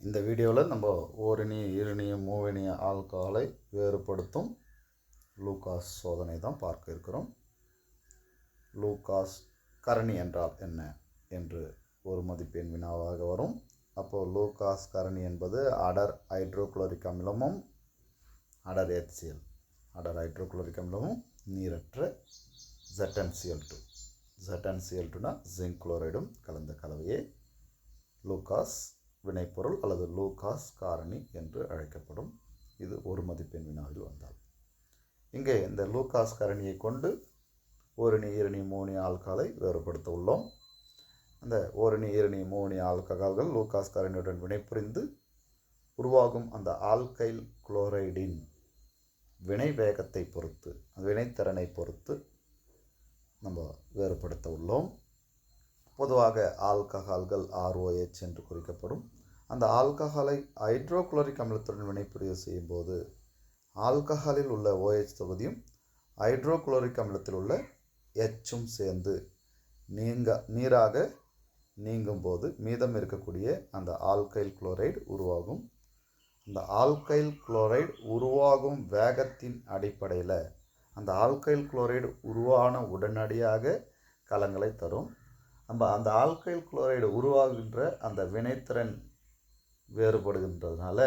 இந்த வீடியோவில் நம்ம ஓரினிய ஈரினிய மூவினிய ஆல்கஹாலை வேறுபடுத்தும் லூகாஸ் சோதனை தான் பார்க்க இருக்கிறோம். லூகாஸ் கரணி என்றால் என்ன என்று ஒரு மதிப்பெண் வினாவாக வரும். அப்போது லூகாஸ் கரணி என்பது அடர் ஹைட்ரோகுளோரிக் அமிலமும் அடர் HCl அடர் ஹைட்ரோகுளோரிக் அமிலமும் நீரற்ற ZnCl2 ZnCl2னா ஜிங்க் குளோரைடும் கலந்த கலவையே லூகாஸ் வினைப்பொருள் அல்லது லூகாஸ் காரணி என்று அழைக்கப்படும். இது ஒரு மதிப்பெண் வினாவில் வந்தால். இங்கே இந்த லூகாஸ் காரணியை கொண்டு ஓரினி ஈரணி மூணி ஆல்கஹாலை வேறுபடுத்த உள்ளோம். அந்த ஓரினி ஈரணி மூணி ஆல்கஹால்கள் லூகாஸ் காரணியுடன் வினைபுரிந்து உருவாகும் அந்த ஆல்கைல் குளோரைடின் வினை வேகத்தை பொறுத்து வினைத்திறனை பொறுத்து நம்ம வேறுபடுத்த உள்ளோம். பொதுவாக ஆல்கஹால்கள் ROH என்று குறிக்கப்படும். அந்த ஆல்கஹாலை ஹைட்ரோகுளோரிக் அமிலத்துடன் வினைபுரிய செய்யும் போது ஆல்கஹாலில் உள்ள OH தொகுதியும் ஹைட்ரோகுளோரிக் அமிலத்தில் உள்ள Hம் சேர்ந்து நீராக நீங்கும் போது மீதம் இருக்கக்கூடிய அந்த ஆல்கைல் குளோரைடு உருவாகும். அந்த ஆல்கைல் குளோரைடு உருவாகும் வேகத்தின் அடிப்படையில் அந்த ஆல்கைல் குளோரைடு உருவான உடனடியாக கலங்களை தரும். நம்ம அந்த ஆல்கைல் குளோரைடு உருவாகின்ற அந்த வினைத்திறன் வேறுபடுகின்றதுனால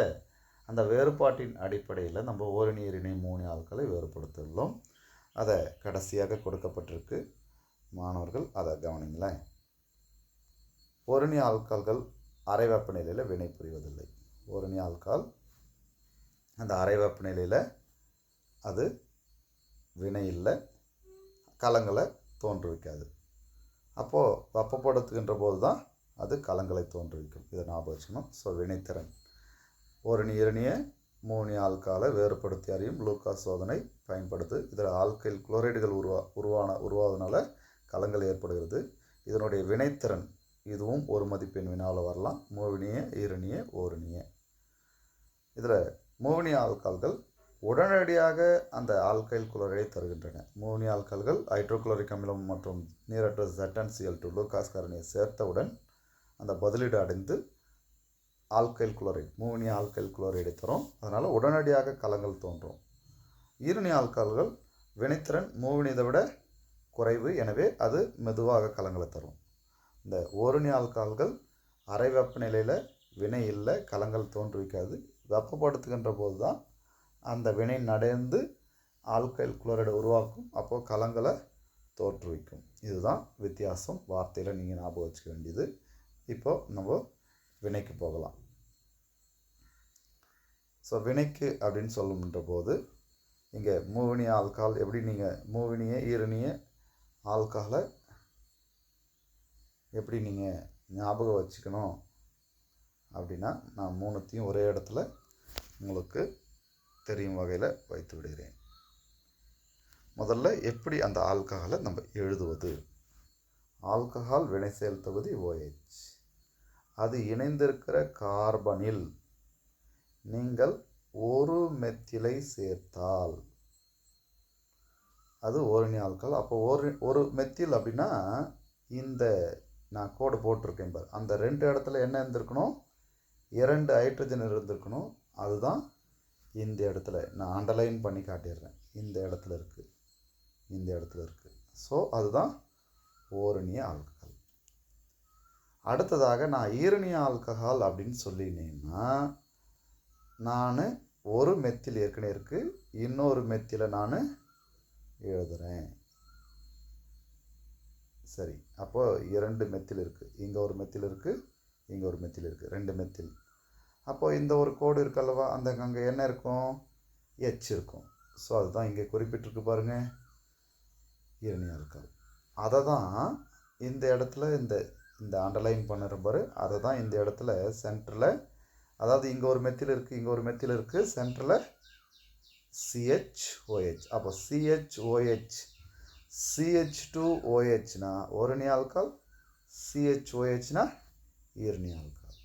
அந்த வேறுபாட்டின் அடிப்படையில் நம்ம ஓரினி ஈரினி மூணு ஆல்கஹாலை வேறுபடுத்தியுள்ளோம். அதை கடைசியாக கொடுக்கப்பட்டிருக்கு. மாணவர்கள் அதை கவனிங்களேன். ஓரினி ஆல்கஹால்கள் அறை வெப்பநிலையில் வினை புரிவதில்லை. ஓரினி ஆல்கஹால் அந்த அறை வெப்பநிலையில் அது வினை இல்லை, கலங்களை தோன்றுவிக்காது. அப்போது வெப்பப்படுத்துகின்ற போது தான் அது கலங்களை தோன்றுவிக்கும். இதை ஞாபகம் வச்சுக்கணும். ஸோ வினைத்திறன் ஓரினி ஈரணிய மூணு ஆல்கஹாலை வேறுபடுத்தி அறியும் லூகாஸ் சோதனை பயன்படுது. இதில் ஆல்கைல் குளோரைடுகள் உருவாவதனால கலங்கள் ஏற்படுகிறது. இதனுடைய வினைத்திறன் இதுவும் ஒரு மதிப்பெண் வினாவில் வரலாம். மூவினிய ஈரணிய ஓரினிய. இதில் மூவினிய ஆல்கஹால்கள் உடனடியாக அந்த ஆல்கைல் குளோரைடை தருகின்றன. மூவினிய ஆல்கஹால்கள் ஹைட்ரோகுளோரிக் அமிலம் மற்றும் நீரற்ற ZnCl2 லூகாஸ் காரணியை சேர்த்தவுடன் அந்த பதிலீடு அடைந்து ஆல்கைல் குளோரைடு மூவினிய ஆல்கைல் குளோரைடை தரும். அதனால் உடனடியாக கலங்கள் தோன்றும். ஈரணி ஆல்கஹால்கள் வினைத்திறன் மூவினியதை விட குறைவு, எனவே அது மெதுவாக கலங்களை தரும். இந்த ஓரினி ஆல்கஹால்கள் அறை வெப்பநிலையில் வினை இல்லை, கலங்கள் தோன்றுவிக்காது. வெப்பப்படுத்துகின்ற போது தான் அந்த வினை நடந்து ஆல்கைல் குளோரைடை உருவாக்கும். அப்போது கலங்களை தோற்றுவிக்கும். இதுதான் வித்தியாசம். வார்த்தையில் நீங்கள் ஞாபகம் வச்சுக்க வேண்டியது. இப்போது நம்ம வினைக்கு போகலாம். ஸோ வினைக்கு அப்படின்னு சொல்லுன்ற போது இங்கே மூவினிய ஆல்கஹால் எப்படி நீங்கள் மூவினிய ஈரணிய ஆல்கஹாலை எப்படி நீங்கள் ஞாபகம் வச்சுக்கணும் அப்படின்னா, நான் மூணுத்தையும் ஒரே இடத்துல உங்களுக்கு தெரியும் வகையில் வைத்து விடுகிறேன். முதல்ல எப்படி அந்த ஆல்கஹாலை நம்ம எழுதுவது. ஆல்கஹால் வினை செயல் தொகுதி OH. அது இணைந்திருக்கிற கார்பனில் நீங்கள் ஒரு மெத்திலை சேர்த்தால் அது ஓரினி ஆல்கஹால். அப்போ ஒரு மெத்தில் அப்படின்னா இந்த நான் கோடு போட்டிருக்கேன் பார், அந்த ரெண்டு இடத்துல என்ன இருந்திருக்கணும், 2 ஹைட்ரஜன் இருந்திருக்கணும். அதுதான் இந்த இடத்துல நான் அண்டர்லைன் பண்ணி காட்டிடுறேன். இந்த இடத்துல இருக்குது, இந்த இடத்துல இருக்குது. ஸோ அதுதான் ஓரினிய ஆல்கஹால். அடுத்ததாக நான் ஈரணிய ஆல்கஹால் அப்படின்னு சொல்லினேன்னா, நான் ஒரு மெத்தில் ஏற்கனவே இருக்குது, இன்னொரு மெத்தில நான் எழுதுகிறேன். சரி, அப்போது 2 மெத்தில் இருக்குது. இங்கே ஒரு மெத்தில் இருக்குது, இங்கே ஒரு மெத்தில் இருக்குது, 2 மெத்தில். அப்போது இந்த ஒரு கோடு இருக்கல்லவா, அந்த அங்கே என்ன இருக்கும், H இருக்கும். ஸோ அதுதான் இங்கே குறிப்பிட்டிருக்கு பாருங்கள், ஈரணி ஆல்கஹால். அதை தான் இந்த இடத்துல இந்த அண்டர்லைன் பண்ணுற பாரு, அதை தான் இந்த இடத்துல சென்டரில், அதாவது இங்கே ஒரு மெத்தில் இருக்குது, இங்கே ஒரு மெத்தில் இருக்குது, சென்டரில் CHOH. அப்போ CHOH CH2OHனா ஓரினி ஆல்கஹால், CHOHனா ஈரணி ஆல்கஹால்.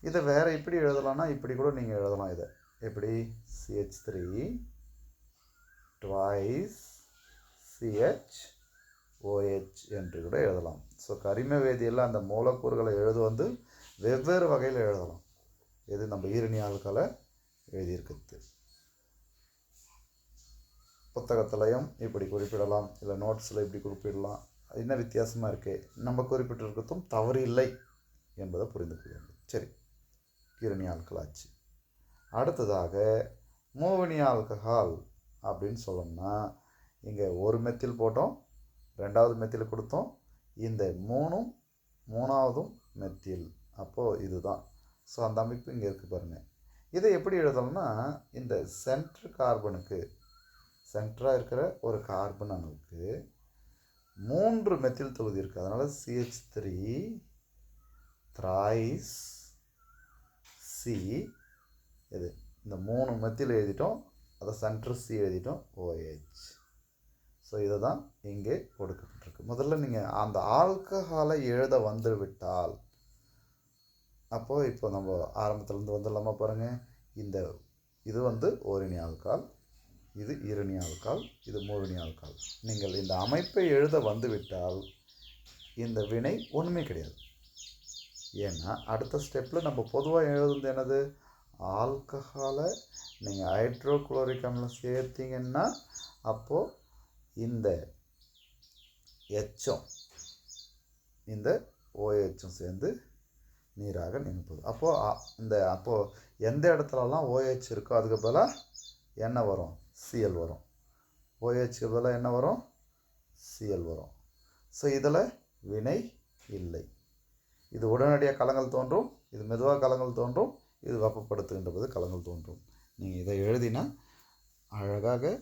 இதை வேறு எப்படி எழுதலாம்னா, இப்படி கூட நீங்கள் எழுதலாம். இதை எப்படி CH3 twice CHOH என்று கூட எழுதலாம். ஸோ கரிம வேதியியலில் அந்த மூலக்கூறுகளை வெவ்வேறு வகையில் எழுதலாம். எது நம்ம ஈரணி ஆல்கலை எழுதியிருக்குது. புத்தகத்திலையும் இப்படி குறிப்பிடலாம், இல்லை நோட்ஸில் இப்படி குறிப்பிடலாம். என்ன வித்தியாசமாக இருக்குது, நம்ம குறிப்பிட்டிருக்கிறதும் தவறு இல்லை என்பதை புரிந்து கொள்ள வேண்டும். சரி, ஈரணி ஆல்கலாச்சு. அடுத்ததாக மூவணி ஆல்கஹால் அப்படின்னு சொல்லணும்னா, இங்கே ஒரு மெத்தில் போட்டோம், ரெண்டாவது மெத்தில் கொடுத்தோம், இந்த மூணாவதும் மெத்தில். அப்போது இதுதான். ஸோ அந்த அமைப்பு இங்கே இருக்குது பாருங்கள். இதை எப்படி எழுதணும்னா, இந்த சென்டராக இருக்கிற ஒரு கார்பன் அணுவுக்கு 3 மெத்தில் தொகுதி இருக்குது. அதனால் CH3 thrice C, இது இந்த 3 மெத்தில் எழுதிட்டோம், அதை சென்டர் C எழுதிட்டோம், OH. ஸோ இதை தான் இங்கே கொடுக்கப்பட்டிருக்கு. முதல்ல நீங்கள் அந்த ஆல்கஹாலை எழுத வந்து விட்டால், அப்போது இப்போ நம்ம ஆரம்பத்துலேருந்து வந்துடலாமா பாருங்கள். இது ஓரணி ஆல்கஹால், இது ஈரணி ஆல்கஹால், இது மூவணி ஆல்கஹால். நீங்கள் இந்த அமைப்பை எழுத வந்துவிட்டால் இந்த வினை ஒன்றுமே கிடையாது. ஏன்னா அடுத்த ஸ்டெப்பில் நம்ம பொதுவாக எழுதுறது என்னது, ஆல்கஹாலை நீங்கள் ஹைட்ரோகுளோரிக் அமிலம் சேர்த்திங்கன்னா அப்போது இந்த எச்சும் இந்த OHம் சேர்ந்து நீராக நினைப்பது. அப்போது எந்த இடத்துலலாம் OH இருக்கோ அதுக்கு பதிலாக என்ன வரும், Cl வரும். OHக்கு பதிலாக என்ன வரும், Cl வரும். ஸோ இதில் வினை இல்லை. இது உடனடியாக கலங்கள் தோன்றும், இது மெதுவாக கலங்கள் தோன்றும், இது வெப்பப்படுத்துகின்றது கலங்கள் தோன்றும். நீங்கள் இதை எழுதினா அழகாக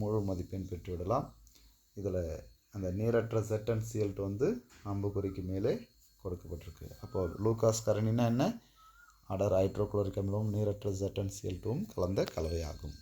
முழு மதிப்பெண் பெற்றுவிடலாம். இதில் அந்த நீரற்ற ZnCl2 அம்புக்குறிக்கு மேலே கொடுக்கப்பட்டிருக்கு. அப்போது லூகாஸ் கரணினா என்ன, அடர் ஹைட்ரோகுளோரிக் அமிலமும் நீரற்ற ZnCl2 கலந்த கலவையாகும்.